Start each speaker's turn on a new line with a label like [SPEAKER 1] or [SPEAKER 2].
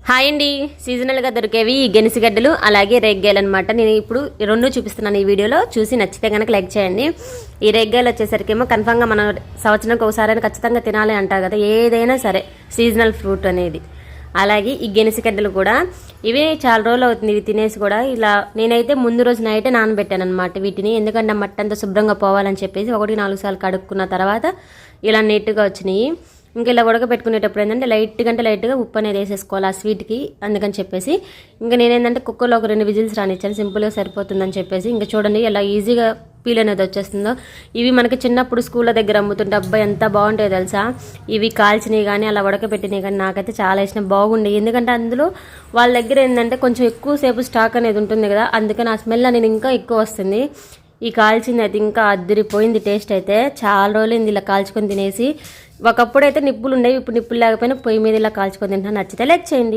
[SPEAKER 1] Hi అండి. సీజనల్గా దొరికేవి ఈ గెనిసిగడ్డలు అలాగే రేగ్గాయలు అనమాట. నేను ఇప్పుడు రెండు చూపిస్తున్నాను ఈ వీడియోలో. చూసి నచ్చితే కనుక లైక్ చేయండి. ఈ రేగ్గాయలు వచ్చేసరికేమో కన్ఫామ్గా మనం సంవత్సరానికి ఒకసారి ఖచ్చితంగా తినాలి అంటారు కదా, ఏదైనా సరే సీజనల్ ఫ్రూట్ అనేది. అలాగే ఈ గెనిసిగడ్డలు కూడా ఇవి చాలా రోజులు అవుతుంది ఇవి తినేసి కూడా. ఇలా నేనైతే ముందు రోజు నైటే నానబెట్టాను అనమాట వీటిని, ఎందుకంటే మట్టి అంతా శుభ్రంగా పోవాలని చెప్పేసి 1-4 సార్లు కడుక్కున్న తర్వాత ఇలా నీట్గా వచ్చినాయి. ఇంకా ఇలా ఉడకబెట్టుకునేటప్పుడు ఏంటంటే లైట్గా ఉప్పు అనేది వేసేసుకోవాలి ఆ స్వీట్కి, అందుకని చెప్పేసి ఇంకా నేనేంటంటే కుక్కర్లో ఒక 2 విజిల్స్ రానిచ్చాను, సింపుల్గా సరిపోతుందని చెప్పేసి. ఇంకా చూడండి ఎలా ఈజీగా పీల్ అనేది వచ్చేస్తుందో. ఇవి మనకి చిన్నప్పుడు స్కూళ్ళ దగ్గర అమ్ముతుంటే అబ్బాయి ఎంత బాగుంటాయో తెలుసా. ఇవి కాల్చినవి కానీ అలా ఉడకబెట్టినవి కానీ నాకైతే చాలా ఇష్టం, బాగుండేవి. ఎందుకంటే అందులో వాళ్ళ దగ్గర ఏంటంటే కొంచెం ఎక్కువసేపు స్టాక్ అనేది ఉంటుంది కదా, అందుకని ఆ స్మెల్ అనేది ఇంకా ఎక్కువ వస్తుంది. ఈ కాల్చింది అయితే ఇంకా అద్దరిపోయింది టేస్ట్ అయితే. చాలా రోజులైంది ఇలా కాల్చుకొని తినేసి. ఒకప్పుడు అయితే నిప్పులు ఉండేవి, ఇప్పుడు నిప్పులు లేకపోయినా పొయ్యి మీద ఇలా కాల్చుకొని తింటున్నాను. నచ్చితే లైక్ చేయండి.